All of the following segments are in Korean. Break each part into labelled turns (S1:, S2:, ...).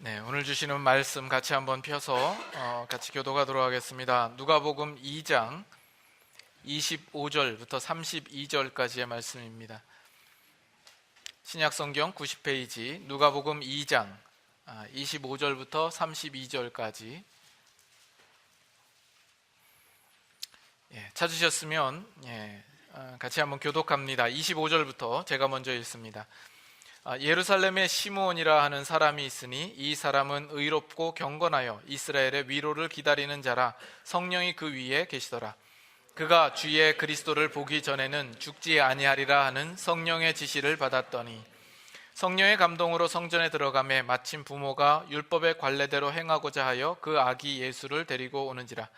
S1: 네, 오늘 주시는 말씀 같이 한번 펴서 같이 교도하도록 하겠습니다. 누가복음 2장 25절부터 32절까지의 말씀입니다. 신약성경 90페이지 누가복음 2장 25절부터 32절까지 찾으셨으면 같이 한번 교독합니다. 25절부터 제가 먼저 읽습니다. 예루살렘에 시므온이라 하는 사람이 있으니 이 사람은 의롭고 경건하여 이스라엘의 위로를 기다리는 자라. 성령이 그 위에 계시더라. 그가 주의 그리스도를 보기 전에는 죽지 아니하리라 하는 성령의 지시를 받았더니 성령의 감동으로 성전에 들어가매 마침 부모가 율법의 관례대로 행하고자 하여 그 아기 예수를 데리고 오는지라.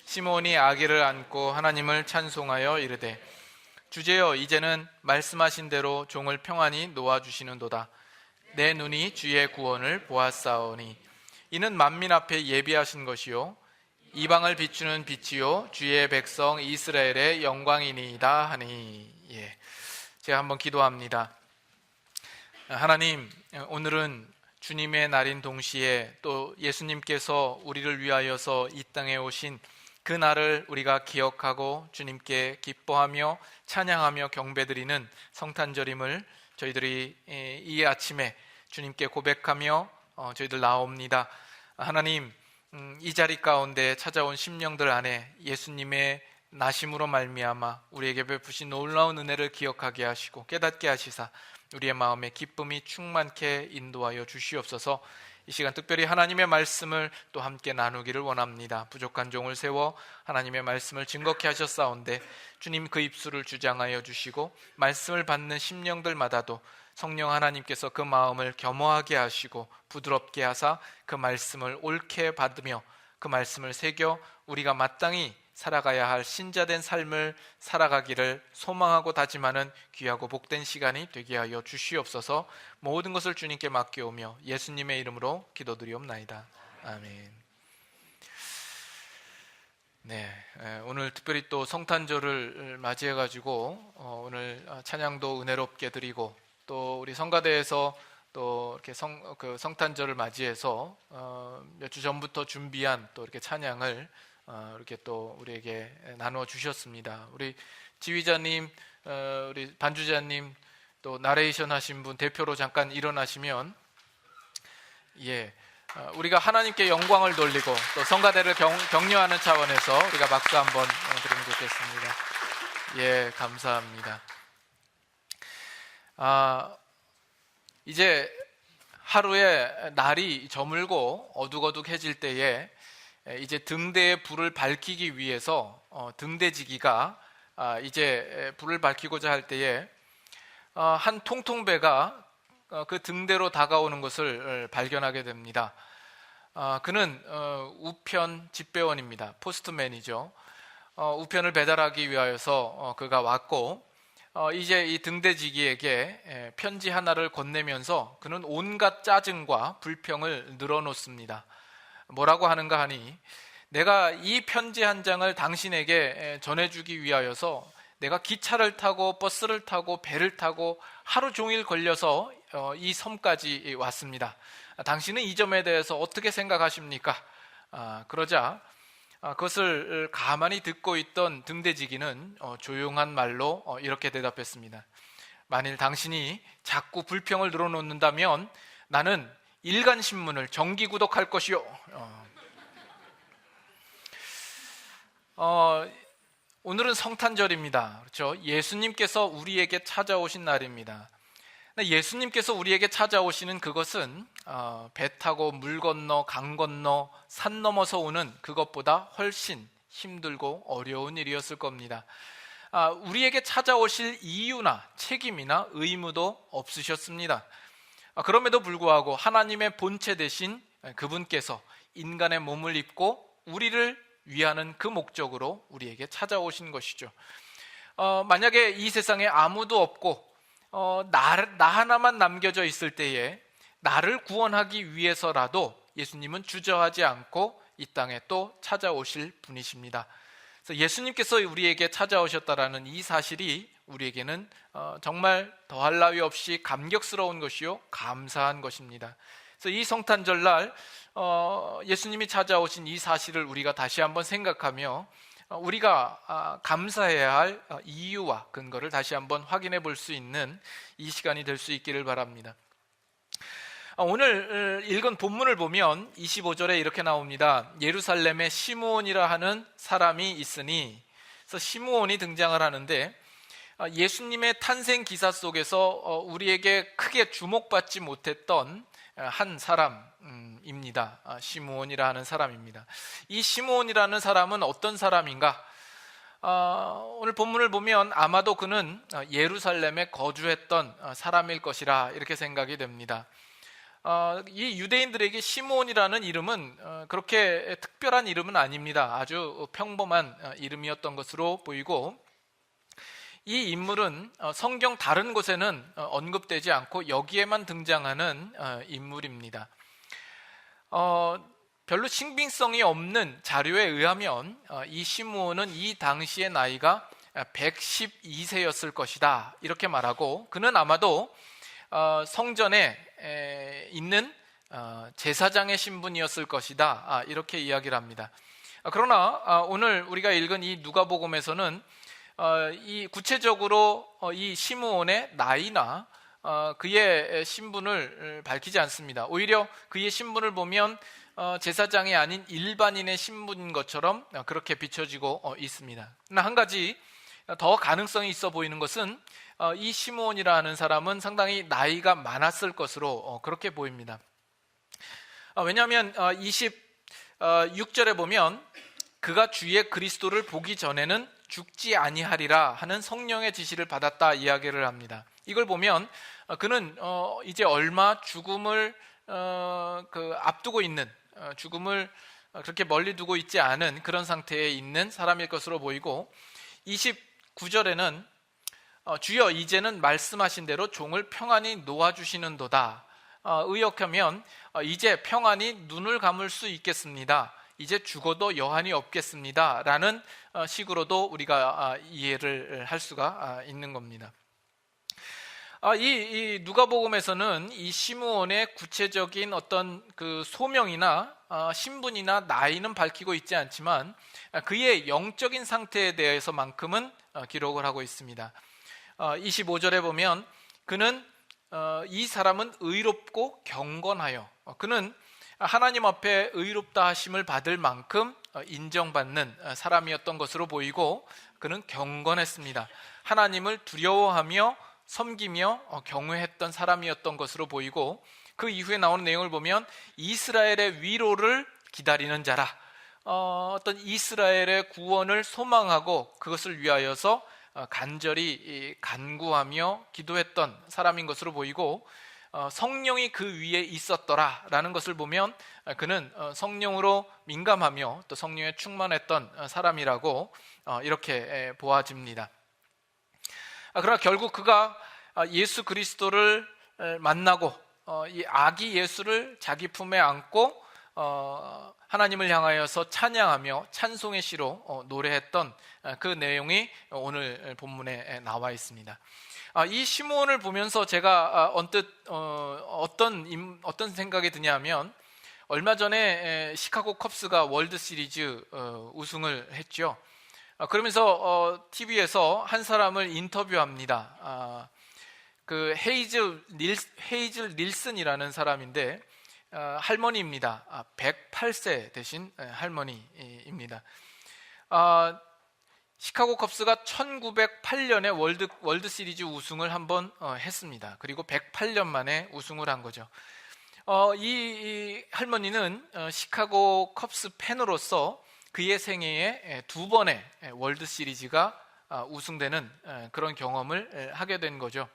S1: 시므온이 아기를 안고 하나님을 찬송하여 이르되 주제여, 이제는 말씀하신 대로 종을 평안히 놓아주시는도다. 내 눈이 주의 구원을 보았사오니 이는 만민 앞에 예비하신 것이요 이방을 비추는 빛이요 주의 백성 이스라엘의 영광이니이다 하니. 제가 한번 기도합니다. 하나님, 오늘은 주님의 날인 동시에 또 예수님께서 우리를 위하여서 이 땅에 오신 그 날을 우리가 기억하고 주님께 기뻐하며 찬양하며 경배드리는 성탄절임을 저희들이 이 아침에 주님께 고백하며 저희들 나옵니다. 하나님, 이 자리 가운데 찾아온 심령들 안에 예수님의 나심으로 말미암아 우리에게 베푸신 놀라운 은혜를 기억하게 하시고 깨닫게 하시사 우리의 마음에 기쁨이 충만케 인도하여 주시옵소서. 이 시간 특별히 하나님의 말씀을 또 함께 나누기를 원합니다. 부족한 종을 세워 하나님의 말씀을 증거케 하셨사온데 주님 그 입술을 주장하여 주시고 말씀을 받는 심령들마다도 성령 하나님께서 그 마음을 겸허하게 하시고 부드럽게 하사 그 말씀을 옳게 받으며 그 말씀을 새겨 우리가 마땅히 살아가야 할 신자된 삶을 살아가기를 소망하고 다짐하는 귀하고 복된 시간이 되게 하여 주시옵소서. 모든 것을 주님께 맡겨오며 예수님의 이름으로 기도드리옵나이다. 아멘. 오늘 특별히 또 성탄절을 맞이해가지고 오늘 찬양도 은혜롭게 드리고 또 우리 성가대에서 또 이렇게 성탄절을 맞이해서 몇 주 전부터 준비한 또 이렇게 찬양을 이렇게 또 우리에게 나누어 주셨습니다. 우리 지휘자님, 우리 반주자님, 또 나레이션 하신 분 대표로 잠깐 일어나시면 우리가 하나님께 영광을 돌리고 또 성가대를 격려하는 차원에서 우리가 박수 한번 드리면 좋겠습니다. 감사합니다. 이제 하루에 날이 저물고 어둑어둑해질 때에 이제 등대에 불을 밝히기 위해서 등대지기가 이제 불을 밝히고자 할 때에 한 통통배가 그 등대로 다가오는 것을 발견하게 됩니다. 그는 우편 집배원입니다. 포스트맨이죠. 우편을 배달하기 위하여서 그가 왔고 이제 이 등대지기에게 편지 하나를 건네면서 그는 온갖 짜증과 불평을 늘어놓습니다. 뭐라고 하는가 하니 내가 이 편지 한 장을 당신에게 전해주기 위하여서 내가 기차를 타고 버스를 타고 배를 타고 하루 종일 걸려서 이 섬까지 왔습니다. 당신은 이 점에 대해서 어떻게 생각하십니까? 그러자 그것을 가만히 듣고 있던 등대지기는 조용한 말로 이렇게 대답했습니다. 만일 당신이 자꾸 불평을 늘어놓는다면 나는 일간신문을 정기구독할 것이요. 오늘은 성탄절입니다. 그렇죠? 예수님께서 우리에게 찾아오신 날입니다. 예수님께서 우리에게 찾아오시는 그것은 배 타고 물 건너 강 건너 산 넘어서 오는 그것보다 훨씬 힘들고 어려운 일이었을 겁니다. 우리에게 찾아오실 이유나 책임이나 의무도 없으셨습니다. 그럼에도 불구하고 하나님의 본체 되신 그분께서 인간의 몸을 입고 우리를 위하는 그 목적으로 우리에게 찾아오신 것이죠. 만약에 이 세상에 아무도 없고 나 하나만 남겨져 있을 때에 나를 구원하기 위해서라도 예수님은 주저하지 않고 이 땅에 또 찾아오실 분이십니다. 그래서 예수님께서 우리에게 찾아오셨다라는 이 사실이 우리에게는 정말 더할 나위 없이 감격스러운 것이요 감사한 것입니다. 그래서 이 성탄절날 예수님이 찾아오신 이 사실을 우리가 다시 한번 생각하며 우리가 감사해야 할 이유와 근거를 다시 한번 확인해 볼 수 있는 이 시간이 될 수 있기를 바랍니다. 오늘 읽은 본문을 보면 25절에 이렇게 나옵니다. 예루살렘에 시므온이라 하는 사람이 있으니. 그래서 시므온이 등장을 하는데 예수님의 탄생 기사 속에서 우리에게 크게 주목받지 못했던 한 사람입니다. 시므온이라 하는 사람입니다. 이 시므온이라는 사람은 어떤 사람인가? 오늘 본문을 보면 아마도 그는 예루살렘에 거주했던 사람일 것이라 이렇게 생각이 됩니다. 이 유대인들에게 시므온이라는 이름은 그렇게 특별한 이름은 아닙니다. 아주 평범한 이름이었던 것으로 보이고, 이 인물은 성경 다른 곳에는 언급되지 않고 여기에만 등장하는 인물입니다. 별로 신빙성이 없는 자료에 의하면 이 시므온은 이 당시의 나이가 112세였을 것이다 이렇게 말하고, 그는 아마도 성전에 있는 제사장의 신분이었을 것이다 이렇게 이야기를 합니다. 그러나 오늘 우리가 읽은 이 누가복음에서는 이 구체적으로 이 시므온의 나이나 그의 신분을 밝히지 않습니다. 오히려 그의 신분을 보면 제사장이 아닌 일반인의 신분인 것처럼 그렇게 비춰지고 있습니다. 그러나 한 가지 더 가능성이 있어 보이는 것은 이 시므온이라 하는 사람은 상당히 나이가 많았을 것으로 그렇게 보입니다. 왜냐하면 26절에 보면 그가 주의 그리스도를 보기 전에는 죽지 아니하리라 하는 성령의 지시를 받았다 이야기를 합니다. 이걸 보면 그는 이제 얼마 죽음을 앞두고 있는, 죽음을 그렇게 멀리 두고 있지 않은 그런 상태에 있는 사람일 것으로 보이고, 29절에는 주여 이제는 말씀하신 대로 종을 평안히 놓아주시는도다. 의역하면 이제 평안히 눈을 감을 수 있겠습니다. 이제 죽어도 여한이 없겠습니다 라는 식으로도 우리가 이해를 할 수가 있는 겁니다. 이 누가복음에서는 이 시므온의 구체적인 어떤 그 소명이나 신분이나 나이는 밝히고 있지 않지만 그의 영적인 상태에 대해서만큼은 기록을 하고 있습니다. 25절에 보면 그는 이 사람은 의롭고 경건하여, 그는 하나님 앞에 의롭다 하심을 받을 만큼 인정받는 사람이었던 것으로 보이고, 그는 경건했습니다. 하나님을 두려워하며 섬기며 경외했던 사람이었던 것으로 보이고, 그 이후에 나오는 내용을 보면 이스라엘의 위로를 기다리는 자라, 어떤 이스라엘의 구원을 소망하고 그것을 위하여서 간절히 간구하며 기도했던 사람인 것으로 보이고, 성령이 그 위에 있었더라 라는 것을 보면 그는 성령으로 민감하며 또 성령에 충만했던 사람이라고 이렇게 보아집니다. 그러나 결국 그가 예수 그리스도를 만나고 이 아기 예수를 자기 품에 안고 하나님을 향하여서 찬양하며 찬송의 시로 노래했던 그 내용이 오늘 본문에 나와 있습니다. 이 시므온을 보면서 제가 언뜻 어떤 생각이 드냐면, 얼마 전에 시카고 컵스가 월드 시리즈 우승을 했죠. 그러면서 TV에서 한 사람을 인터뷰합니다. 그 헤이즐 닐슨이라는 사람인데 할머니입니다. 108세 되신 할머니입니다. 시카고 컵스가 1908년에 월드 시리즈 우승을 한번 했습니다. 그리고 108년 만에 우승을 한 거죠. 이 할머니는 시카고 컵스 팬으로서 그의 생애에 두 번의 월드 시리즈가 우승되는 그런 경험을 하게 된 거죠.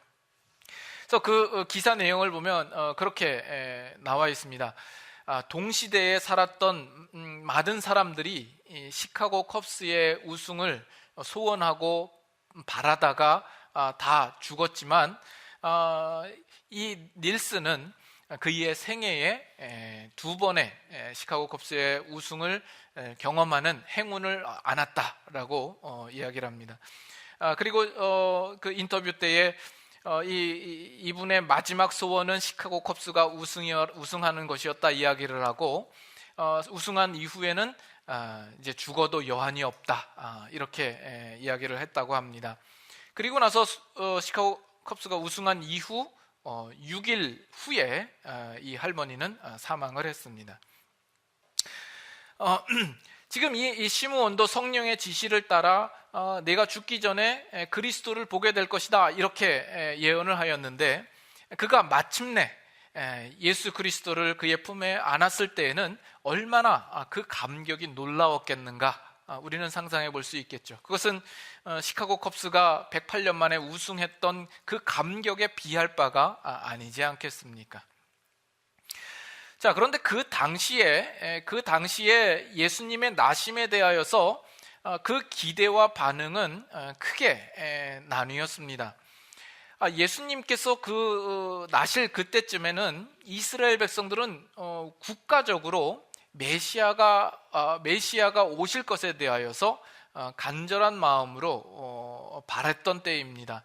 S1: 그래서 그 기사 내용을 보면 그렇게 나와 있습니다. 동시대에 살았던 많은 사람들이 시카고 컵스의 우승을 소원하고 바라다가 다 죽었지만 이 닐슨은 그의 생애에 두 번의 시카고 컵스의 우승을 경험하는 행운을 안았다라고 이야기를 합니다. 그리고 그 인터뷰 때에 이분의 마지막 소원은 시카고 컵스가 우승하는 것이었다 이야기를 하고, 우승한 이후에는 이제 죽어도 여한이 없다, 이렇게 이야기를 했다고 합니다. 그리고 나서 시카고 컵스가 우승한 이후 6일 후에 이 할머니는 사망을 했습니다. 지금 이 시므온도 성령의 지시를 따라 내가 죽기 전에 그리스도를 보게 될 것이다, 이렇게 예언을 하였는데, 그가 마침내 예수 그리스도를 그의 품에 안았을 때에는 얼마나 그 감격이 놀라웠겠는가, 우리는 상상해 볼 수 있겠죠. 그것은 시카고 컵스가 108년 만에 우승했던 그 감격에 비할 바가 아니지 않겠습니까? 자, 그런데 그 당시에 예수님의 나심에 대하여서 그 기대와 반응은 크게 나뉘었습니다. 예수님께서 나실 그때쯤에는 이스라엘 백성들은 국가적으로 메시아가 오실 것에 대하여서 간절한 마음으로 바랬던 때입니다.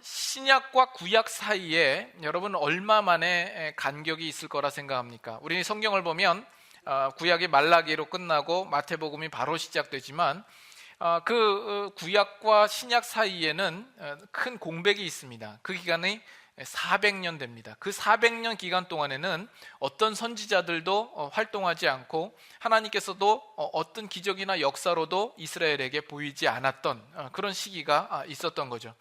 S1: 신약과 구약 사이에 여러분 얼마 만에 간격이 있을 거라 생각합니까? 우리 성경을 보면 구약이 말라기로 끝나고 마태복음이 바로 시작되지만 그 구약과 신약 사이에는 큰 공백이 있습니다. 그 기간이 400년 됩니다. 그 400년 기간 동안에는 어떤 선지자들도 활동하지 않고 하나님께서도 어떤 기적이나 역사로도 이스라엘에게 보이지 않았던 그런 시기가 있었던 거죠.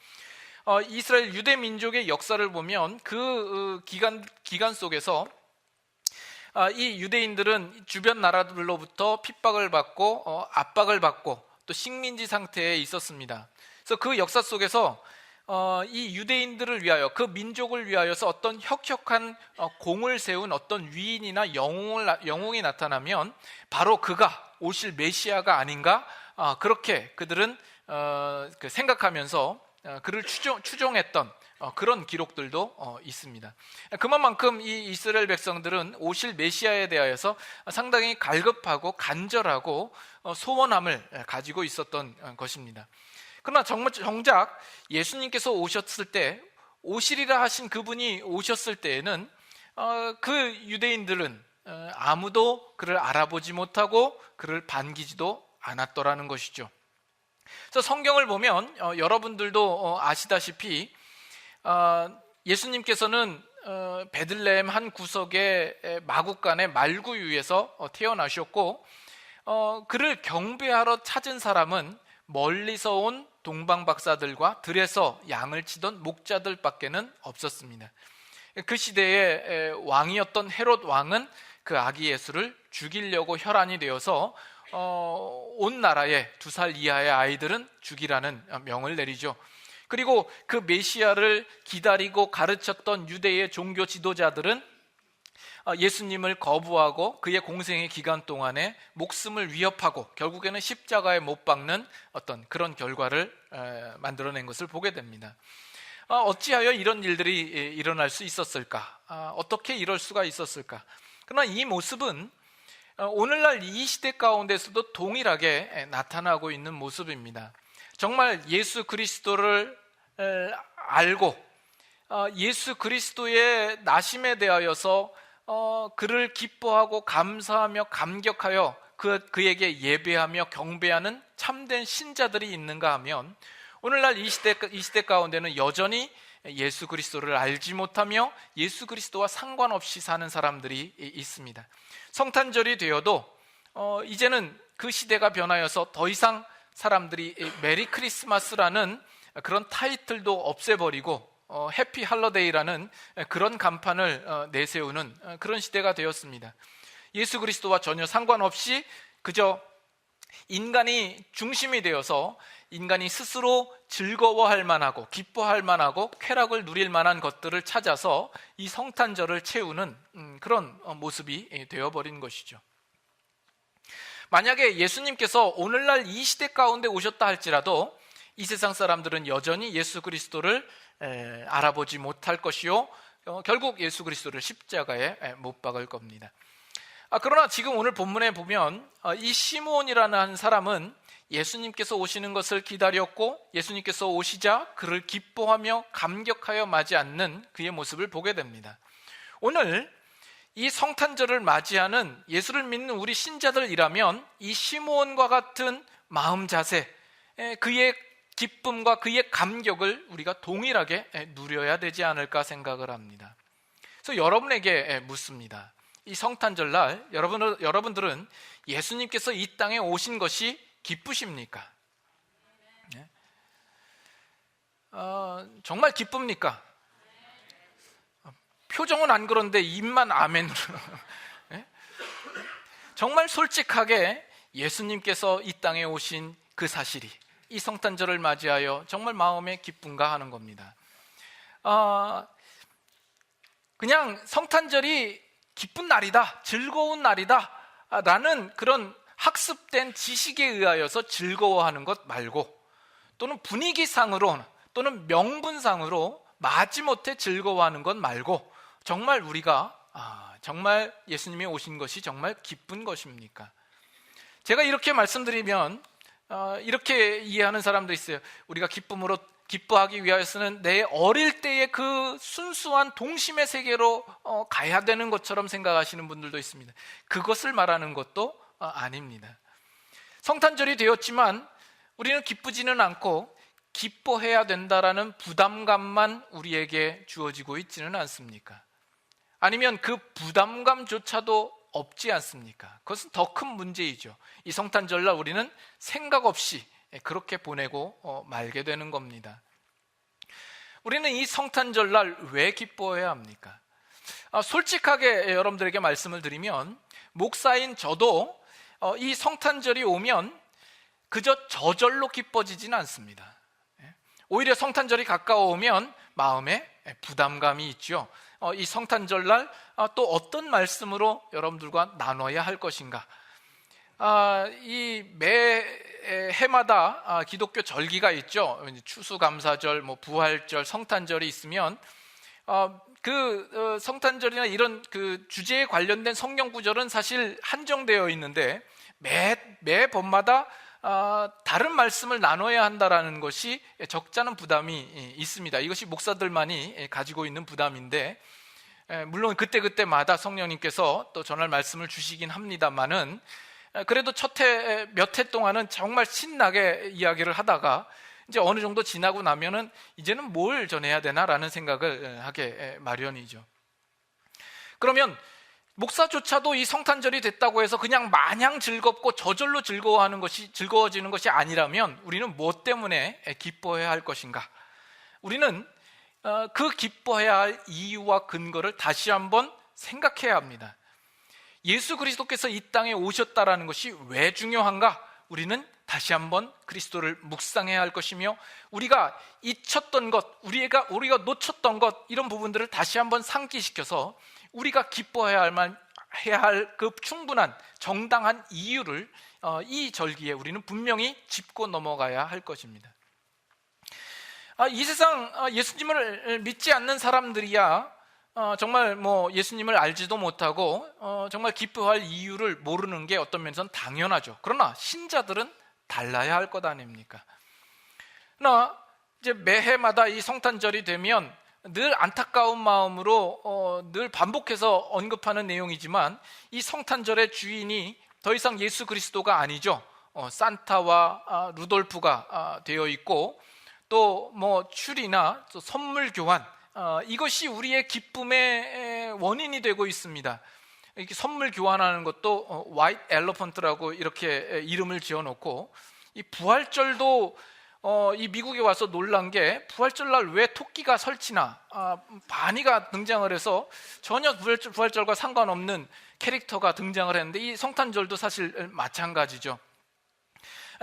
S1: 이스라엘 유대 민족의 역사를 보면 그 기간 속에서 이 유대인들은 주변 나라들로부터 핍박을 받고 압박을 받고 또 식민지 상태에 있었습니다. 그래서 그 역사 속에서 이 유대인들을 위하여, 그 민족을 위하여서 어떤 혁혁한 공을 세운 어떤 위인이나 영웅이 나타나면 바로 그가 오실 메시아가 아닌가, 그렇게 그들은 생각하면서 그를 추종했던 그런 기록들도 있습니다. 그만큼 이 이스라엘 백성들은 오실 메시아에 대하여서 상당히 갈급하고 간절하고 소원함을 가지고 있었던 것입니다. 그러나 정작 예수님께서 오셨을 때, 오시리라 하신 그분이 오셨을 때에는 그 유대인들은 아무도 그를 알아보지 못하고 그를 반기지도 않았더라는 것이죠. 그래서 성경을 보면 여러분들도 아시다시피 예수님께서는 베들레헴 한 구석의 마구간의 말구유에서 태어나셨고, 그를 경배하러 찾은 사람은 멀리서 온 동방박사들과 들에서 양을 치던 목자들밖에는 없었습니다. 그 시대의 왕이었던 헤롯 왕은 그 아기 예수를 죽이려고 혈안이 되어서 온 나라의 2살 이하의 아이들은 죽이라는 명을 내리죠. 그리고 그 메시아를 기다리고 가르쳤던 유대의 종교 지도자들은 예수님을 거부하고 그의 공생의 기간 동안에 목숨을 위협하고 결국에는 십자가에 못 박는 어떤 그런 결과를 만들어낸 것을 보게 됩니다. 어찌하여 이런 일들이 일어날 수 있었을까? 어떻게 이럴 수가 있었을까? 그러나 이 모습은 오늘날 이 시대 가운데서도 동일하게 나타나고 있는 모습입니다. 정말 예수 그리스도를 알고 예수 그리스도의 나심에 대하여서 그를 기뻐하고 감사하며 감격하여 그에게 예배하며 경배하는 참된 신자들이 있는가 하면, 오늘날 이 시대 가운데는 여전히 예수 그리스도를 알지 못하며 예수 그리스도와 상관없이 사는 사람들이 있습니다. 성탄절이 되어도 이제는 그 시대가 변하여서 더 이상 사람들이 메리 크리스마스라는 그런 타이틀도 없애버리고 해피 할러데이라는 그런 간판을 내세우는 그런 시대가 되었습니다. 예수 그리스도와 전혀 상관없이 그저 인간이 중심이 되어서 인간이 스스로 즐거워할 만하고 기뻐할 만하고 쾌락을 누릴 만한 것들을 찾아서 이 성탄절을 채우는 그런 모습이 되어버린 것이죠. 만약에 예수님께서 오늘날 이 시대 가운데 오셨다 할지라도 이 세상 사람들은 여전히 예수 그리스도를 알아보지 못할 것이요, 결국 예수 그리스도를 십자가에 못 박을 겁니다. 그러나 지금 오늘 본문에 보면 이 시므온이라는 한 사람은 예수님께서 오시는 것을 기다렸고 예수님께서 오시자 그를 기뻐하며 감격하여 맞이 않는 그의 모습을 보게 됩니다. 오늘 이 성탄절을 맞이하는 예수를 믿는 우리 신자들이라면 이 시므온과 같은 마음 자세, 그의 기쁨과 그의 감격을 우리가 동일하게 누려야 되지 않을까 생각을 합니다. 그래서 여러분에게 묻습니다. 이 성탄절날 여러분들은 예수님께서 이 땅에 오신 것이 기쁘십니까? 정말 기쁩니까? 표정은 안 그런데 입만 아멘으로 정말 솔직하게 예수님께서 이 땅에 오신 그 사실이 이 성탄절을 맞이하여 정말 마음에 기쁜가 하는 겁니다. 그냥 성탄절이 기쁜 날이다, 즐거운 날이다 라는 그런 학습된 지식에 의하여서 즐거워하는 것 말고, 또는 분위기상으로 또는 명분상으로 마지못해 즐거워하는 것 말고, 정말 우리가 정말 예수님이 오신 것이 정말 기쁜 것입니까? 제가 이렇게 말씀드리면 이렇게 이해하는 사람도 있어요. 우리가 기뻐하기 위해서는 내 어릴 때의 그 순수한 동심의 세계로 가야 되는 것처럼 생각하시는 분들도 있습니다. 그것을 말하는 것도 아닙니다. 성탄절이 되었지만 우리는 기쁘지는 않고 기뻐해야 된다라는 부담감만 우리에게 주어지고 있지는 않습니까? 아니면 그 부담감조차도 없지 않습니까? 그것은 더 큰 문제이죠. 이 성탄절날 우리는 생각 없이 그렇게 보내고 말게 되는 겁니다. 우리는 이 성탄절날 왜 기뻐해야 합니까? 솔직하게 여러분들에게 말씀을 드리면, 목사인 저도 이 성탄절이 오면 그저 저절로 기뻐지지는 않습니다. 오히려 성탄절이 가까워오면 마음에 부담감이 있죠. 이 성탄절날 또 어떤 말씀으로 여러분들과 나눠야 할 것인가? 이 매 해마다 기독교 절기가 있죠. 추수감사절, 부활절, 성탄절이 있으면 성탄절이나 이런 그 주제에 관련된 성경 구절은 사실 한정되어 있는데 매 번마다 다른 말씀을 나눠야 한다라는 것이 적잖은 부담이 있습니다. 이것이 목사들만이 가지고 있는 부담인데, 물론 그때마다 성령님께서 또 전할 말씀을 주시긴 합니다만은, 그래도 몇 해 동안은 정말 신나게 이야기를 하다가 이제 어느 정도 지나고 나면은 이제는 뭘 전해야 되나라는 생각을 하게 마련이죠. 그러면 목사조차도 이 성탄절이 됐다고 해서 그냥 마냥 즐겁고 저절로 즐거워지는 것이 아니라면 우리는 무엇 때문에 기뻐해야 할 것인가? 우리는 그 기뻐해야 할 이유와 근거를 다시 한번 생각해야 합니다. 예수 그리스도께서 이 땅에 오셨다라는 것이 왜 중요한가? 우리는 다시 한번 그리스도를 묵상해야 할 것이며, 우리가 잊혔던 것, 우리가 놓쳤던 것, 이런 부분들을 다시 한번 상기시켜서 우리가 기뻐해야 할 그 충분한 정당한 이유를 이 절기에 우리는 분명히 짚고 넘어가야 할 것입니다. 이 세상 예수님을 믿지 않는 사람들이야 정말 예수님을 알지도 못하고 정말 기뻐할 이유를 모르는 게 어떤 면에서는 당연하죠. 그러나 신자들은 달라야 할 것 아닙니까? 그러나 이제 매해마다 이 성탄절이 되면 늘 안타까운 마음으로 늘 반복해서 언급하는 내용이지만, 이 성탄절의 주인이 더 이상 예수 그리스도가 아니죠. 산타와 루돌프가 되어 있고, 또 추리나 또 선물 교환, 이것이 우리의 기쁨의 원인이 되고 있습니다. 이렇게 선물 교환하는 것도 화이트 엘러펀트라고 이렇게 이름을 지어놓고, 이 부활절도 이 미국에 와서 놀란 게, 부활절날 왜 토끼가 설치나 바니가 등장을 해서 전혀 부활절과 상관없는 캐릭터가 등장을 했는데, 이 성탄절도 사실 마찬가지죠.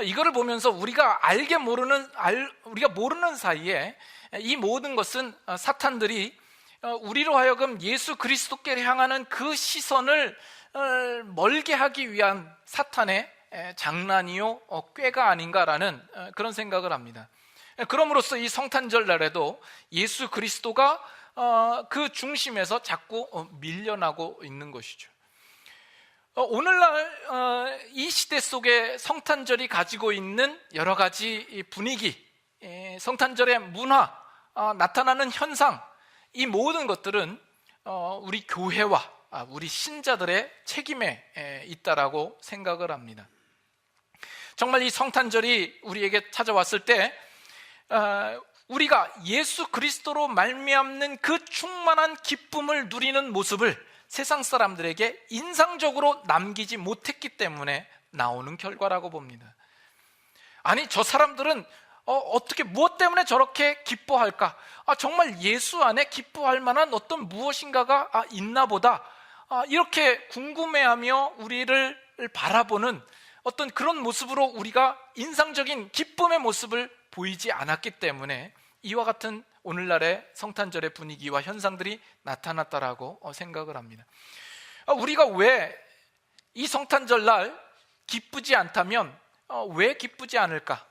S1: 이거를 보면서 우리가 모르는 사이에 이 모든 것은 사탄들이 우리로 하여금 예수 그리스도께 향하는 그 시선을 멀게 하기 위한 사탄의 장난이요 꾀가 아닌가라는 그런 생각을 합니다. 그럼으로써 이 성탄절 날에도 예수 그리스도가 그 중심에서 자꾸 밀려나고 있는 것이죠. 오늘날 이 시대 속에 성탄절이 가지고 있는 여러 가지 분위기, 성탄절의 문화, 나타나는 현상, 이 모든 것들은 우리 교회와 우리 신자들의 책임에 있다라고 생각을 합니다. 정말 이 성탄절이 우리에게 찾아왔을 때 우리가 예수 그리스도로 말미암는 그 충만한 기쁨을 누리는 모습을 세상 사람들에게 인상적으로 남기지 못했기 때문에 나오는 결과라고 봅니다. 아니, 저 사람들은 어떻게, 무엇 때문에 저렇게 기뻐할까? 정말 예수 안에 기뻐할 만한 어떤 무엇인가가 있나 보다, 이렇게 궁금해하며 우리를 바라보는 어떤 그런 모습으로 우리가 인상적인 기쁨의 모습을 보이지 않았기 때문에 이와 같은 오늘날의 성탄절의 분위기와 현상들이 나타났다라고 생각을 합니다. 우리가 왜 이 성탄절 날 기쁘지 않다면 왜 기쁘지 않을까?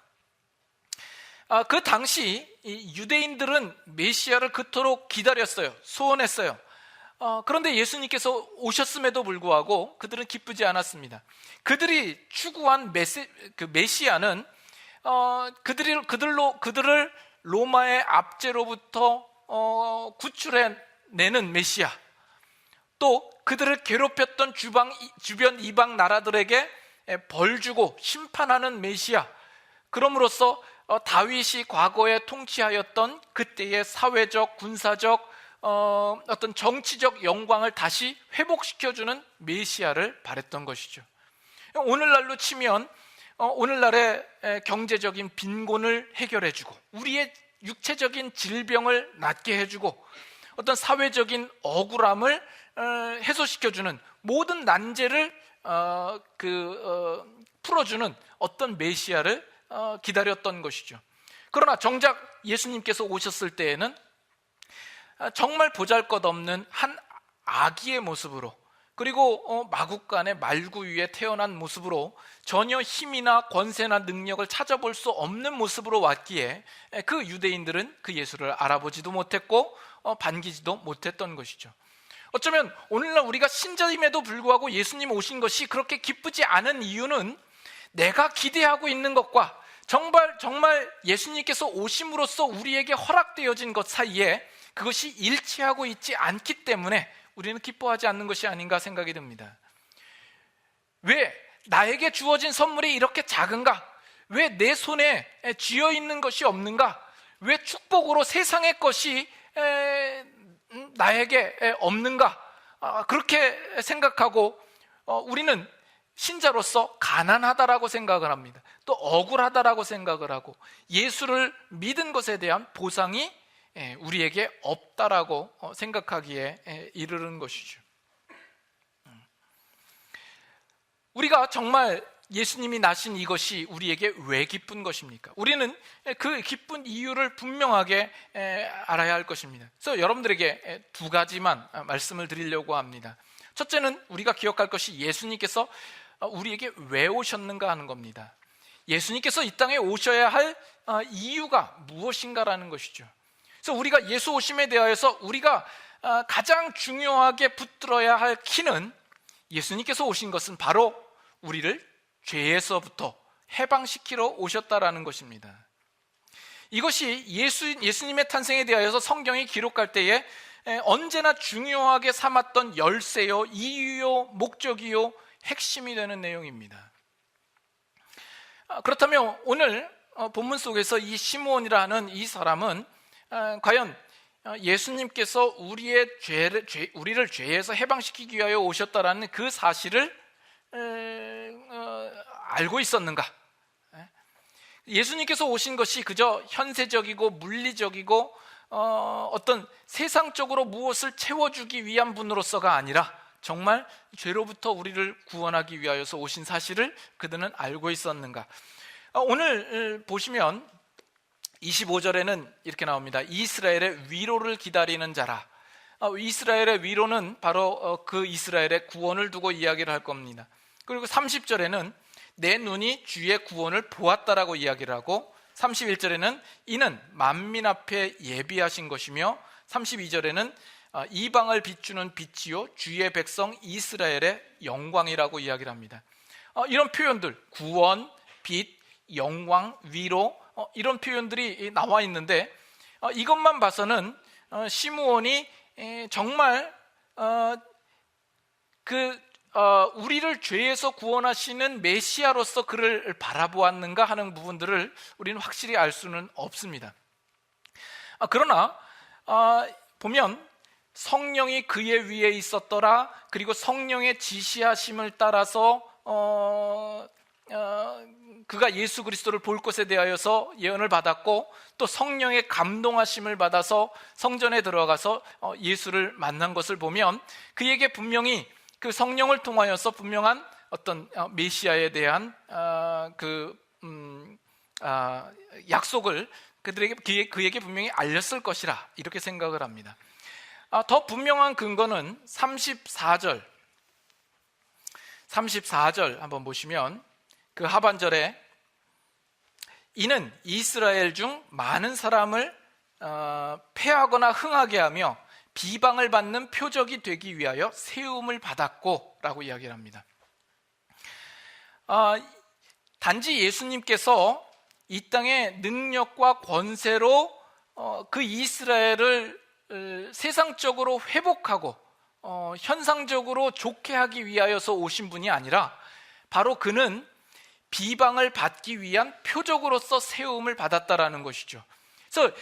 S1: 그 당시 유대인들은 메시아를 그토록 기다렸어요. 소원했어요. 그런데 예수님께서 오셨음에도 불구하고 그들은 기쁘지 않았습니다. 그들이 추구한 메시아는 그들을 로마의 압제로부터 구출해내는 메시아, 또 그들을 괴롭혔던 주변 이방 나라들에게 벌 주고 심판하는 메시아, 그럼으로써 다윗이 과거에 통치하였던 그때의 사회적, 군사적, 어떤 정치적 영광을 다시 회복시켜주는 메시아를 바랬던 것이죠. 오늘날로 치면 오늘날의 경제적인 빈곤을 해결해주고 우리의 육체적인 질병을 낫게 해주고 어떤 사회적인 억울함을 해소시켜주는 모든 난제를 풀어주는 어떤 메시아를 기다렸던 것이죠. 그러나 정작 예수님께서 오셨을 때에는 정말 보잘것없는 한 아기의 모습으로, 그리고 마국간의 말구 위에 태어난 모습으로 전혀 힘이나 권세나 능력을 찾아볼 수 없는 모습으로 왔기에 그 유대인들은 그 예수를 알아보지도 못했고 반기지도 못했던 것이죠. 어쩌면 오늘날 우리가 신자임에도 불구하고 예수님 오신 것이 그렇게 기쁘지 않은 이유는 내가 기대하고 있는 것과 정말 예수님께서 오심으로써 우리에게 허락되어진 것 사이에 그것이 일치하고 있지 않기 때문에 우리는 기뻐하지 않는 것이 아닌가 생각이 듭니다. 왜 나에게 주어진 선물이 이렇게 작은가? 왜 내 손에 쥐어 있는 것이 없는가? 왜 축복으로 세상의 것이 나에게 없는가? 그렇게 생각하고 우리는 신자로서 가난하다라고 생각을 합니다. 또 억울하다라고 생각을 하고 예수를 믿은 것에 대한 보상이 우리에게 없다라고 생각하기에 이르는 것이죠. 우리가 정말 예수님이 나신 이것이 우리에게 왜 기쁜 것입니까? 우리는 그 기쁜 이유를 분명하게 알아야 할 것입니다. 그래서 여러분들에게 두 가지만 말씀을 드리려고 합니다. 첫째는 우리가 기억할 것이 예수님께서 우리에게 왜 오셨는가 하는 겁니다. 예수님께서 이 땅에 오셔야 할 이유가 무엇인가라는 것이죠. 그래서 우리가 예수 오심에 대하여서 우리가 가장 중요하게 붙들어야 할 키는 예수님께서 오신 것은 바로 우리를 죄에서부터 해방시키러 오셨다라는 것입니다. 이것이 예수님의 탄생에 대하여서 성경이 기록할 때에 언제나 중요하게 삼았던 열쇠요, 이유요, 목적이요, 핵심이 되는 내용입니다. 그렇다면 오늘 본문 속에서 이 시므온이라는 이 사람은 과연 예수님께서 우리를 죄에서 해방시키기 위하여 오셨다라는 그 사실을 알고 있었는가? 예수님께서 오신 것이 그저 현세적이고 물리적이고 어떤 세상적으로 무엇을 채워주기 위한 분으로서가 아니라 정말 죄로부터 우리를 구원하기 위하여서 오신 사실을 그들은 알고 있었는가? 오늘 보시면 25절에는 이렇게 나옵니다. 이스라엘의 위로를 기다리는 자라. 이스라엘의 위로는 바로 그 이스라엘의 구원을 두고 이야기를 할 겁니다. 그리고 30절에는 내 눈이 주의 구원을 보았다라고 이야기를 하고, 31절에는 이는 만민 앞에 예비하신 것이며, 32절에는 이방을 비추는 빛이요 주의 백성 이스라엘의 영광이라고 이야기를 합니다. 이런 표현들, 구원, 빛, 영광, 위로, 이런 표현들이 나와 있는데, 이것만 봐서는 시므온이 정말 우리를 죄에서 구원하시는 메시아로서 그를 바라보았는가 하는 부분들을 우리는 확실히 알 수는 없습니다. 그러나 보면 성령이 그의 위에 있었더라, 그리고 성령의 지시하심을 따라서 그가 예수 그리스도를 볼 것에 대하여서 예언을 받았고, 또 성령의 감동하심을 받아서 성전에 들어가서 예수를 만난 것을 보면, 그에게 분명히 그 성령을 통하여서 분명한 어떤 메시아에 대한 약속을 그에게 분명히 알렸을 것이라, 이렇게 생각을 합니다. 더 분명한 근거는 34절 한번 보시면, 그 하반절에 이는 이스라엘 중 많은 사람을 패하거나 흥하게 하며 비방을 받는 표적이 되기 위하여 세움을 받았고 라고 이야기를 합니다. 단지 예수님께서 이 땅의 능력과 권세로 그 이스라엘을 세상적으로 회복하고 현상적으로 좋게 하기 위하여서 오신 분이 아니라, 바로 그는 비방을 받기 위한 표적으로서 세움을 받았다라는 것이죠. 그래서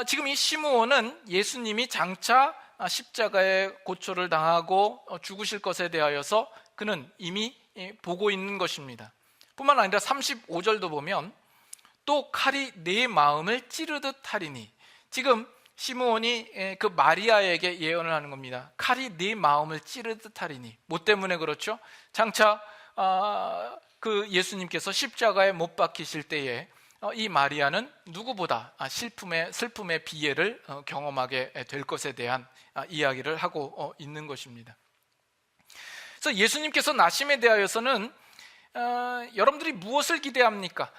S1: 지금 이 시므온은 예수님이 장차 십자가에 고초를 당하고 죽으실 것에 대하여서 그는 이미 보고 있는 것입니다. 뿐만 아니라 35절도 보면 또 칼이 내 마음을 찌르듯 하리니, 지금 시므온이 그 마리아에게 예언을 하는 겁니다. 칼이 네 마음을 찌르듯 하리니. 뭐 때문에 그렇죠? 장차 그 예수님께서 십자가에 못 박히실 때에 이 마리아는 누구보다 슬픔의 비애를 경험하게 될 것에 대한 이야기를 하고 있는 것입니다. 그래서 예수님께서 나심에 대하여서는 여러분들이 무엇을 기대합니까?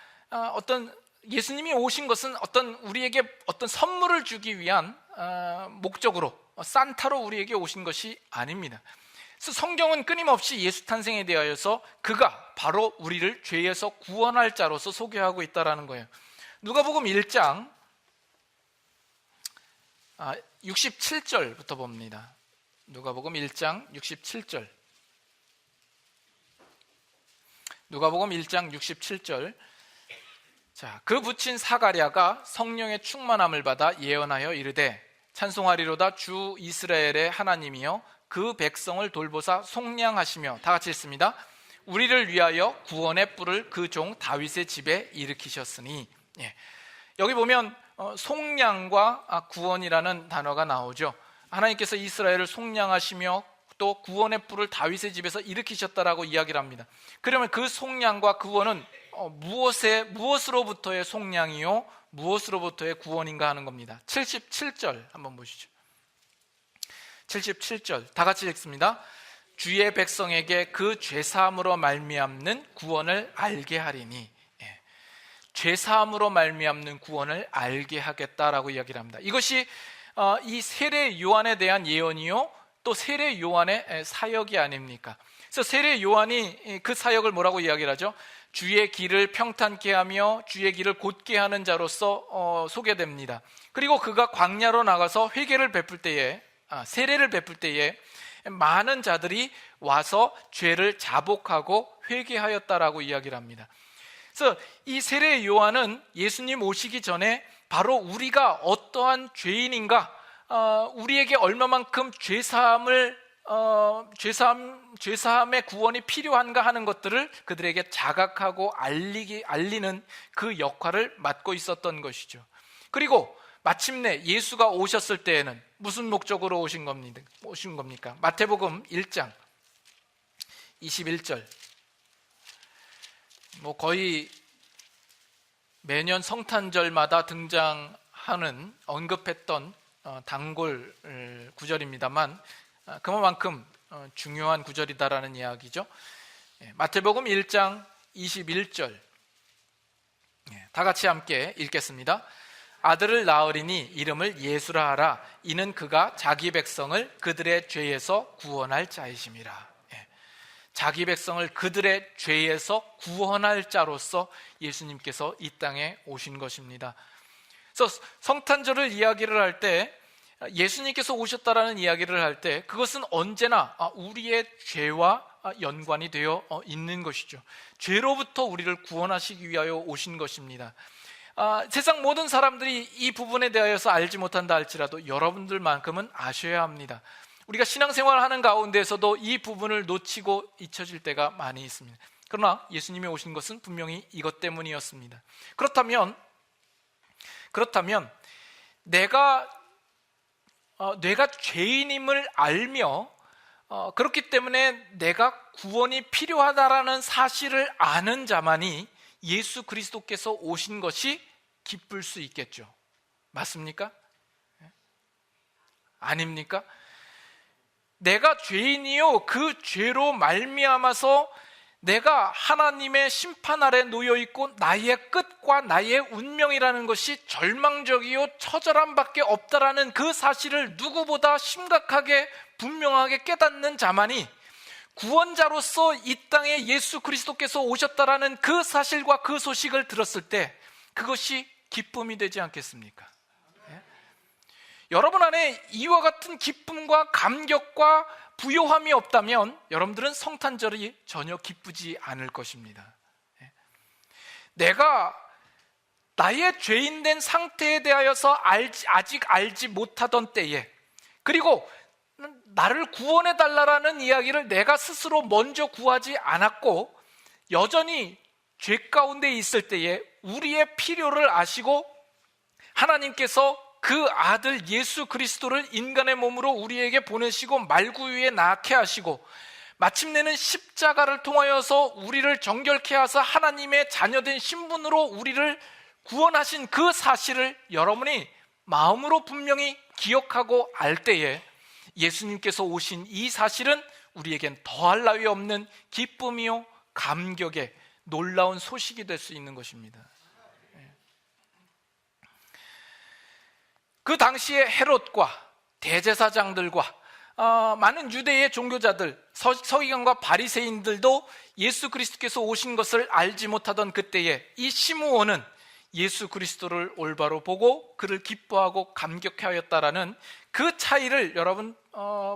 S1: 예수님이 오신 것은 우리에게 어떤 선물을 주기 위한 목적으로, 산타로 우리에게 오신 것이 아닙니다. 그래서 성경은 끊임없이 예수 탄생에 대하여서 그가 바로 우리를 죄에서 구원할 자로서 소개하고 있다는 거예요. 누가복음 1장 67절부터 봅니다. 누가복음 1장 67절. 누가복음 1장 67절. 자, 그 붙인 사가랴가 성령의 충만함을 받아 예언하여 이르되, 찬송하리로다 주 이스라엘의 하나님이여 그 백성을 돌보사 속량하시며, 다 같이 읽습니다. 우리를 위하여 구원의 뿔을 그 종 다윗의 집에 일으키셨으니. 여기 보면 속량과 구원이라는 단어가 나오죠. 하나님께서 이스라엘을 속량하시며 또 구원의 뿔을 다윗의 집에서 일으키셨다라고 이야기를 합니다. 그러면 그 속량과 구원은 무엇으로부터의 속량이요 무엇으로부터의 구원인가 하는 겁니다. 77절 한번 보시죠. 77절 다 같이 읽습니다. 주의 백성에게 그 죄사함으로 말미암는 구원을 알게 하리니. 죄사함으로 말미암는 구원을 알게 하겠다라고 이야기를 합니다. 이것이 이 세례 요한에 대한 예언이요 또 세례 요한의 사역이 아닙니까? 그래서 세례 요한이 그 사역을 뭐라고 이야기를 하죠? 주의 길을 평탄케 하며 주의 길을 곧게 하는 자로서 소개됩니다. 그리고 그가 광야로 나가서 회개를 베풀 때에, 세례를 베풀 때에 많은 자들이 와서 죄를 자복하고 회개하였다라고 이야기를 합니다. 그래서 이 세례 요한은 예수님 오시기 전에 바로 우리가 어떠한 죄인인가, 우리에게 얼마만큼 죄사함의 구원이 필요한가 하는 것들을 그들에게 자각하고 알리는 그 역할을 맡고 있었던 것이죠. 그리고 마침내 예수가 오셨을 때에는 무슨 목적으로 오신 겁니까? 마태복음 1장 21절. 거의 매년 성탄절마다 등장하는 언급했던 단골 구절입니다만 그만큼 중요한 구절이다라는 이야기죠. 마태복음 1장 21절 다 같이 함께 읽겠습니다. 아들을 낳으리니 이름을 예수라 하라. 이는 그가 자기 백성을 그들의 죄에서 구원할 자이심이라. 자기 백성을 그들의 죄에서 구원할 자로서 예수님께서 이 땅에 오신 것입니다. 그래서 성탄절을 이야기를 할 때, 예수님께서 오셨다라는 이야기를 할 때 그것은 언제나 우리의 죄와 연관이 되어 있는 것이죠. 죄로부터 우리를 구원하시기 위하여 오신 것입니다. 세상 모든 사람들이 이 부분에 대하여서 알지 못한다 할지라도 여러분들만큼은 아셔야 합니다. 우리가 신앙생활을 하는 가운데에서도 이 부분을 놓치고 잊혀질 때가 많이 있습니다. 그러나 예수님이 오신 것은 분명히 이것 때문이었습니다. 그렇다면 내가 죄인임을 알며 그렇기 때문에 내가 구원이 필요하다라는 사실을 아는 자만이 예수 그리스도께서 오신 것이 기쁠 수 있겠죠. 맞습니까? 아닙니까? 내가 죄인이요 그 죄로 말미암아서 내가 하나님의 심판 아래 놓여 있고 나의 끝과 나의 운명이라는 것이 절망적이요 처절함밖에 없다라는 그 사실을 누구보다 심각하게 분명하게 깨닫는 자만이 구원자로서 이 땅에 예수 그리스도께서 오셨다라는 그 사실과 그 소식을 들었을 때 그것이 기쁨이 되지 않겠습니까? 여러분 안에 이와 같은 기쁨과 감격과 부요함이 없다면 여러분들은 성탄절이 전혀 기쁘지 않을 것입니다. 내가 나의 죄인된 상태에 대하여서 아직 알지 못하던 때에, 그리고 나를 구원해달라는 이야기를 내가 스스로 먼저 구하지 않았고 여전히 죄 가운데 있을 때에 우리의 필요를 아시고 하나님께서 그 아들 예수 그리스도를 인간의 몸으로 우리에게 보내시고 말구유에 낳게 하시고 마침내는 십자가를 통하여서 우리를 정결케 하사 하나님의 자녀된 신분으로 우리를 구원하신 그 사실을 여러분이 마음으로 분명히 기억하고 알 때에 예수님께서 오신 이 사실은 우리에겐 더할 나위 없는 기쁨이요 감격의 놀라운 소식이 될 수 있는 것입니다. 그 당시에 헤롯과 대제사장들과 많은 유대의 종교자들, 서기관과 바리새인들도 예수 그리스도께서 오신 것을 알지 못하던 그때에 이 시므온은 예수 그리스도를 올바로 보고 그를 기뻐하고 감격하였다라는 그 차이를 여러분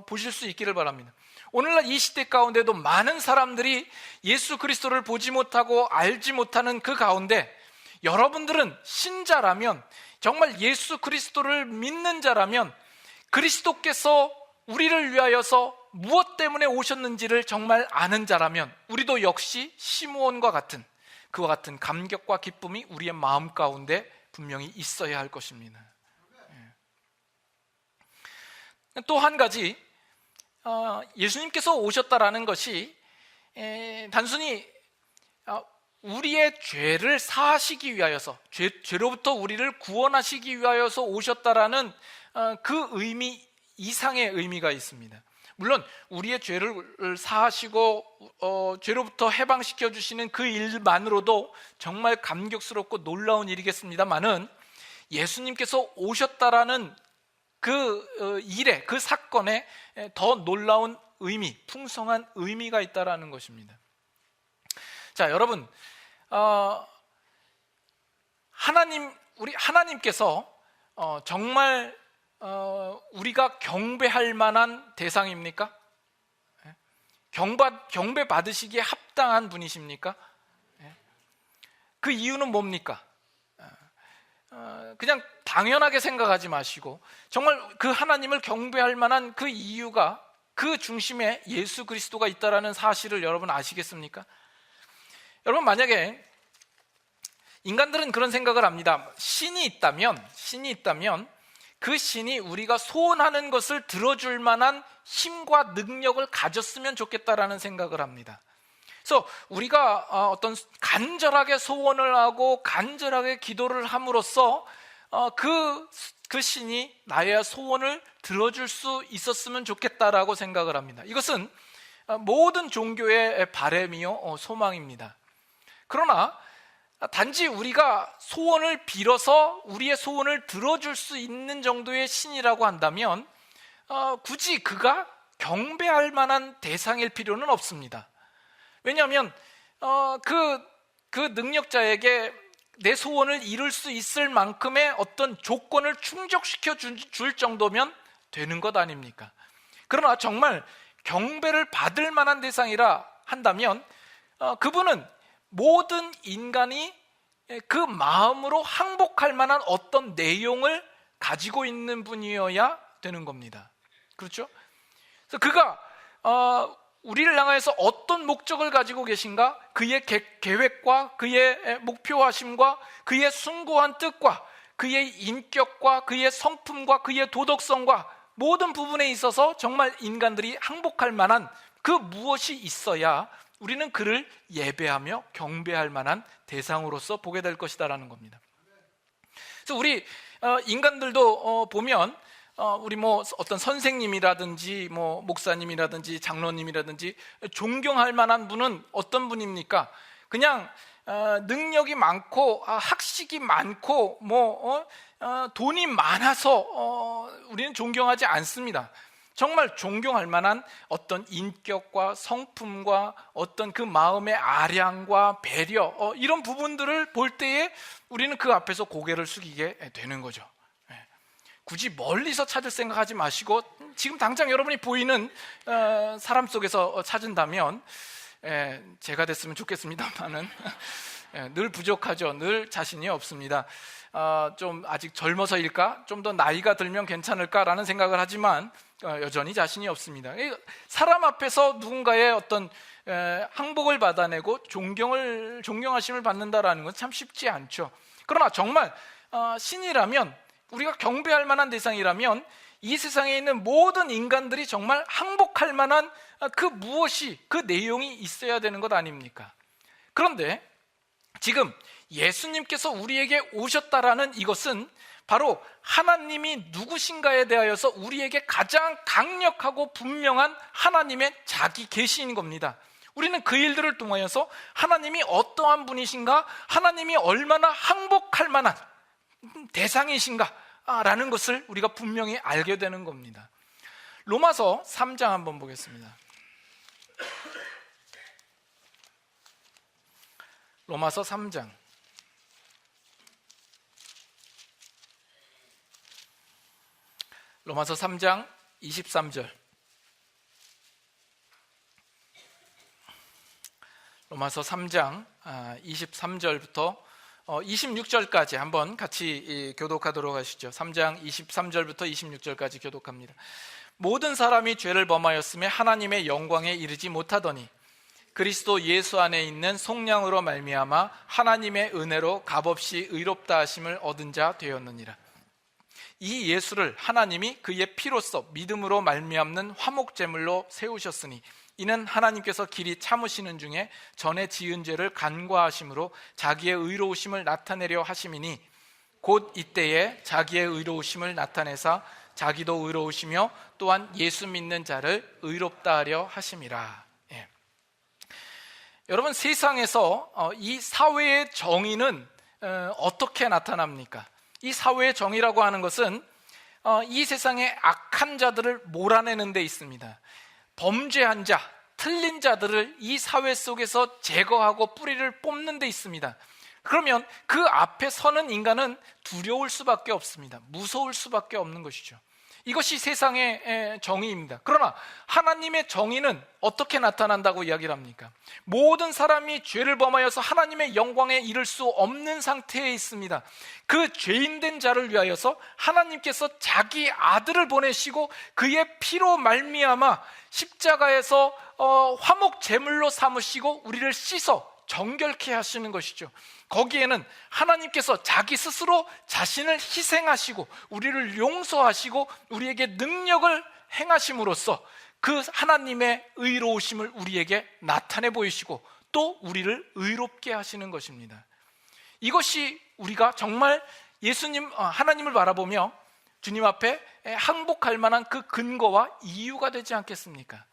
S1: 보실 수 있기를 바랍니다. 오늘날 이 시대 가운데도 많은 사람들이 예수 그리스도를 보지 못하고 알지 못하는 그 가운데 여러분들은 신자라면, 정말 예수 그리스도를 믿는 자라면 그리스도께서 우리를 위하여서 무엇 때문에 오셨는지를 정말 아는 자라면 우리도 역시 시므온과 같은 그와 같은 감격과 기쁨이 우리의 마음 가운데 분명히 있어야 할 것입니다. 또 한 가지, 예수님께서 오셨다라는 것이 단순히 우리의 죄를 사하시기 위하여서, 죄로부터 우리를 구원하시기 위하여서 오셨다라는 그 의미 이상의 의미가 있습니다. 물론 우리의 죄를 사하시고 죄로부터 해방시켜 주시는 그 일만으로도 정말 감격스럽고 놀라운 일이겠습니다만은 예수님께서 오셨다라는 그 일에, 그 사건에 더 놀라운 의미, 풍성한 의미가 있다라는 것입니다. 자, 여러분, 하나님께서 정말 우리가 경배할 만한 대상입니까? 경배 받으시기에 합당한 분이십니까? 그 이유는 뭡니까? 그냥 당연하게 생각하지 마시고 정말 그 하나님을 경배할 만한 그 이유가, 그 중심에 예수 그리스도가 있다라는 사실을 여러분 아시겠습니까? 여러분, 만약에 인간들은 그런 생각을 합니다. 신이 있다면 그 신이 우리가 소원하는 것을 들어줄 만한 힘과 능력을 가졌으면 좋겠다라는 생각을 합니다. 그래서 우리가 어떤 간절하게 소원을 하고 간절하게 기도를 함으로써 그 신이 나의 소원을 들어줄 수 있었으면 좋겠다라고 생각을 합니다. 이것은 모든 종교의 바람이요 소망입니다. 그러나 단지 우리가 소원을 빌어서 우리의 소원을 들어줄 수 있는 정도의 신이라고 한다면 굳이 그가 경배할 만한 대상일 필요는 없습니다. 왜냐하면 그 능력자에게 내 소원을 이룰 수 있을 만큼의 어떤 조건을 충족시켜 줄 정도면 되는 것 아닙니까? 그러나 정말 경배를 받을 만한 대상이라 한다면 그분은 모든 인간이 그 마음으로 항복할 만한 어떤 내용을 가지고 있는 분이어야 되는 겁니다. 그렇죠? 그래서 그가 우리를 향해서 어떤 목적을 가지고 계신가? 그의 계획과 그의 목표하심과 그의 숭고한 뜻과 그의 인격과 그의 성품과 그의 도덕성과 모든 부분에 있어서 정말 인간들이 항복할 만한 그 무엇이 있어야 우리는 그를 예배하며 경배할 만한 대상으로서 보게 될 것이다라는 겁니다. 그래서 우리 인간들도 보면 우리 어떤 선생님이라든지 목사님이라든지 장로님이라든지 존경할 만한 분은 어떤 분입니까? 그냥 능력이 많고 학식이 많고 돈이 많아서 우리는 존경하지 않습니다. 정말 존경할 만한 어떤 인격과 성품과 어떤 그 마음의 아량과 배려 이런 부분들을 볼 때에 우리는 그 앞에서 고개를 숙이게 되는 거죠. 굳이 멀리서 찾을 생각하지 마시고 지금 당장 여러분이 보이는 사람 속에서 찾은다면 제가 됐으면 좋겠습니다만은 늘 부족하죠. 늘 자신이 없습니다. 좀 아직 젊어서일까? 좀 더 나이가 들면 괜찮을까라는 생각을 하지만 여전히 자신이 없습니다. 사람 앞에서 누군가의 어떤 항복을 받아내고 존경하심을 받는다라는 건 참 쉽지 않죠. 그러나 정말 신이라면, 우리가 경배할 만한 대상이라면 이 세상에 있는 모든 인간들이 정말 항복할 만한 그 무엇이, 그 내용이 있어야 되는 것 아닙니까? 그런데 지금 예수님께서 우리에게 오셨다라는 이것은 바로 하나님이 누구신가에 대하여서 우리에게 가장 강력하고 분명한 하나님의 자기 계시인 겁니다. 우리는 그 일들을 통하여서 하나님이 어떠한 분이신가, 하나님이 얼마나 항복할 만한 대상이신가 라는 것을 우리가 분명히 알게 되는 겁니다. 로마서 3장 한번 보겠습니다. 로마서 3장 로마서 3장 23절 로마서 3장 23절부터 26절까지 한번 같이 교독하도록 하시죠. 3장 23절부터 26절까지 교독합니다. 모든 사람이 죄를 범하였음에 하나님의 영광에 이르지 못하더니 그리스도 예수 안에 있는 속량으로 말미암아 하나님의 은혜로 값없이 의롭다 하심을 얻은 자 되었느니라. 이 예수를 하나님이 그의 피로써 믿음으로 말미암는 화목제물로 세우셨으니 이는 하나님께서 길이 참으시는 중에 전에 지은 죄를 간과하심으로 자기의 의로우심을 나타내려 하심이니 곧 이때에 자기의 의로우심을 나타내사 자기도 의로우시며 또한 예수 믿는 자를 의롭다 하려 하심이라. 여러분, 세상에서 이 사회의 정의는 어떻게 나타납니까? 이 사회의 정의라고 하는 것은 이 세상의 악한 자들을 몰아내는 데 있습니다. 범죄한 자, 틀린 자들을 이 사회 속에서 제거하고 뿌리를 뽑는 데 있습니다. 그러면 그 앞에 서는 인간은 두려울 수밖에 없습니다. 무서울 수밖에 없는 것이죠. 이것이 세상의 정의입니다. 그러나 하나님의 정의는 어떻게 나타난다고 이야기를 합니까? 모든 사람이 죄를 범하여서 하나님의 영광에 이를 수 없는 상태에 있습니다. 그 죄인된 자를 위하여서 하나님께서 자기 아들을 보내시고 그의 피로 말미암아 십자가에서 화목 제물로 삼으시고 우리를 씻어 정결케 하시는 것이죠. 거기에는 하나님께서 자기 스스로 자신을 희생하시고 우리를 용서하시고 우리에게 능력을 행하심으로써 그 하나님의 의로우심을 우리에게 나타내 보이시고 또 우리를 의롭게 하시는 것입니다. 이것이 우리가 정말 하나님을 바라보며 주님 앞에 항복할 만한 그 근거와 이유가 되지 않겠습니까?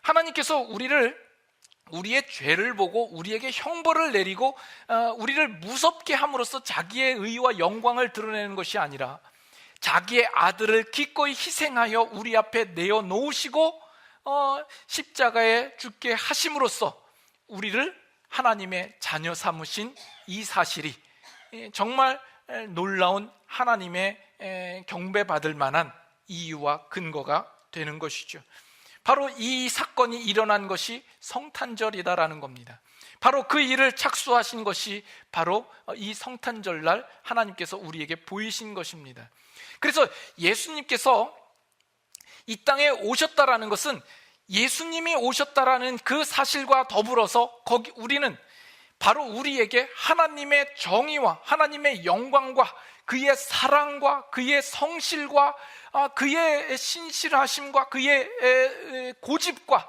S1: 하나님께서 우리를 우리의 죄를 보고 우리에게 형벌을 내리고 우리를 무섭게 함으로써 자기의 의와 영광을 드러내는 것이 아니라 자기의 아들을 기꺼이 희생하여 우리 앞에 내어놓으시고 십자가에 죽게 하심으로써 우리를 하나님의 자녀 삼으신 이 사실이 정말 놀라운 하나님의 경배받을 만한 이유와 근거가 되는 것이죠. 바로 이 사건이 일어난 것이 성탄절이다라는 겁니다. 바로 그 일을 착수하신 것이 바로 이 성탄절날 하나님께서 우리에게 보이신 것입니다. 그래서 예수님께서 이 땅에 오셨다라는 것은 예수님이 오셨다라는 그 사실과 더불어서 우리는 바로 우리에게 하나님의 정의와 하나님의 영광과 그의 사랑과 그의 성실과 그의 신실하심과 그의 고집과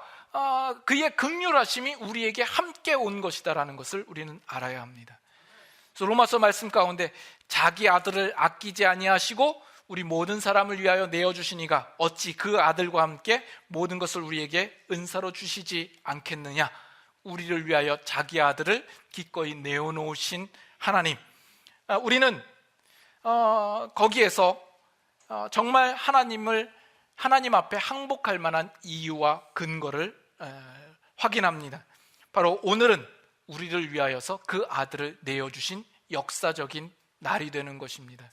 S1: 그의 긍휼하심이 우리에게 함께 온 것이다라는 것을 우리는 알아야 합니다. 그래서 로마서 말씀 가운데 자기 아들을 아끼지 아니하시고 우리 모든 사람을 위하여 내어주시니가 어찌 그 아들과 함께 모든 것을 우리에게 은사로 주시지 않겠느냐. 우리를 위하여 자기 아들을 기꺼이 내어놓으신 하나님, 우리는 거기에서 정말 하나님 앞에 항복할 만한 이유와 근거를 확인합니다. 바로 오늘은 우리를 위하여서 그 아들을 내어주신 역사적인 날이 되는 것입니다.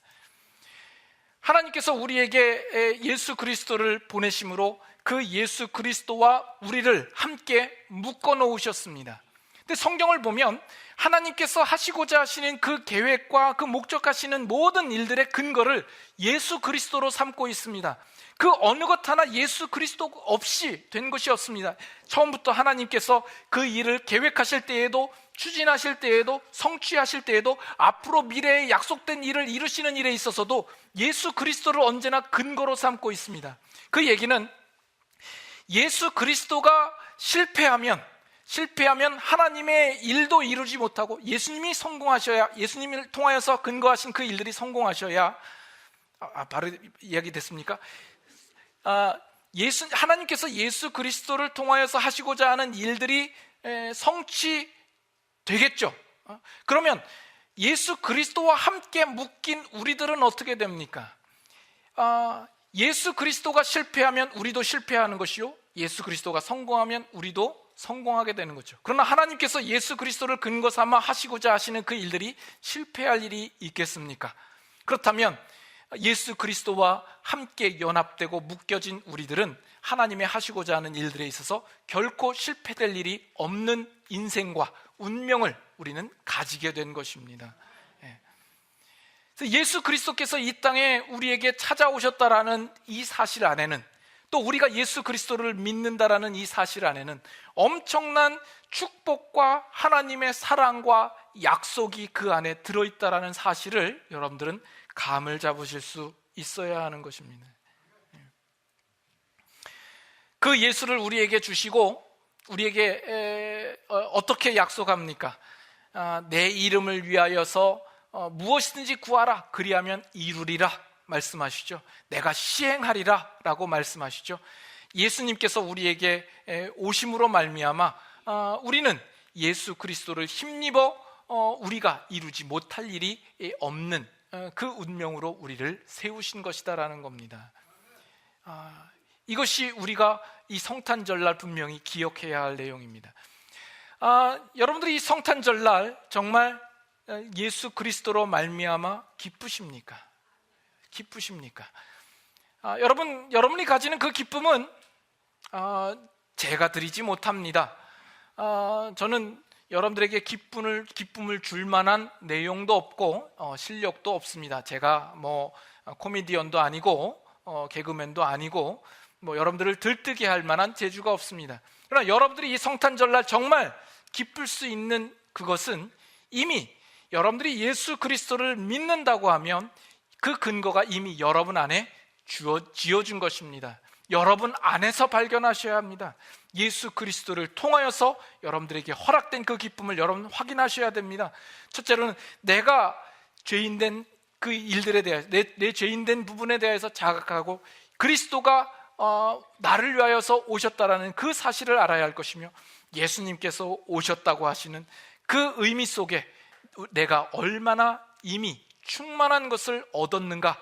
S1: 하나님께서 우리에게 예수 그리스도를 보내심으로 그 예수 그리스도와 우리를 함께 묶어 놓으셨습니다. 근데 성경을 보면 하나님께서 하시고자 하시는 그 계획과 그 목적하시는 모든 일들의 근거를 예수 그리스도로 삼고 있습니다. 그 어느 것 하나 예수 그리스도 없이 된 것이 없습니다. 처음부터 하나님께서 그 일을 계획하실 때에도, 추진하실 때에도, 성취하실 때에도, 앞으로 미래에 약속된 일을 이루시는 일에 있어서도 예수 그리스도를 언제나 근거로 삼고 있습니다. 그 얘기는 예수 그리스도가 실패하면 하나님의 일도 이루지 못하고 예수님이 성공하셔야, 예수님을 통하여서 근거하신 그 일들이 성공하셔야, 바로 이야기 됐습니까? 하나님께서 예수 그리스도를 통하여서 하시고자 하는 일들이 성취되겠죠. 그러면 예수 그리스도와 함께 묶인 우리들은 어떻게 됩니까? 예수 그리스도가 실패하면 우리도 실패하는 것이요, 예수 그리스도가 성공하면 우리도 성공하게 되는 거죠. 그러나 하나님께서 예수 그리스도를 근거 삼아 하시고자 하시는 그 일들이 실패할 일이 있겠습니까? 그렇다면 예수 그리스도와 함께 연합되고 묶여진 우리들은 하나님의 하시고자 하는 일들에 있어서 결코 실패될 일이 없는 인생과 운명을 우리는 가지게 된 것입니다. 예수 그리스도께서 이 땅에 우리에게 찾아오셨다라는 이 사실 안에는, 또 우리가 예수 그리스도를 믿는다라는 이 사실 안에는 엄청난 축복과 하나님의 사랑과 약속이 그 안에 들어있다라는 사실을 여러분들은 감을 잡으실 수 있어야 하는 것입니다. 그 예수를 우리에게 주시고 우리에게 어떻게 약속합니까? 내 이름을 위하여서 무엇이든지 구하라, 그리하면 이루리라 말씀하시죠. 내가 시행하리라 라고 말씀하시죠. 예수님께서 우리에게 오심으로 말미암아 우리는 예수 그리스도를 힘입어 우리가 이루지 못할 일이 없는 그 운명으로 우리를 세우신 것이다라는 겁니다. 이것이 우리가 이 성탄절날 분명히 기억해야 할 내용입니다. 여러분들이 이 성탄절날 정말 예수 그리스도로 말미암아 기쁘십니까? 여러분이 가지는 그 기쁨은 제가 드리지 못합니다. 저는 여러분들에게 기쁨을 줄 만한 내용도 없고 실력도 없습니다. 제가 코미디언도 아니고 개그맨도 아니고 여러분들을 들뜨게 할 만한 재주가 없습니다. 그러나 여러분들이 이 성탄절날 정말 기쁠 수 있는 그것은 이미 여러분들이 예수 그리스도를 믿는다고 하면 그 근거가 이미 여러분 안에 지어준 것입니다. 여러분 안에서 발견하셔야 합니다. 예수 그리스도를 통하여서 여러분들에게 허락된 그 기쁨을 여러분 확인하셔야 됩니다. 첫째로는 내가 죄인된 그 일들에 대해서, 내 죄인된 부분에 대해서 자각하고 그리스도가 나를 위하여서 오셨다라는 그 사실을 알아야 할 것이며, 예수님께서 오셨다고 하시는 그 의미 속에 내가 얼마나 이미 충만한 것을 얻었는가,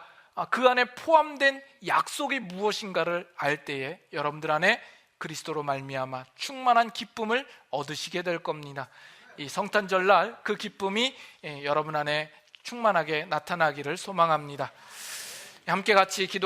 S1: 그 안에 포함된 약속이 무엇인가를 알 때에 여러분들 안에 그리스도로 말미암아 충만한 기쁨을 얻으시게 될 겁니다. 이 성탄절날 그 기쁨이 여러분 안에 충만하게 나타나기를 소망합니다. 함께 같이 기도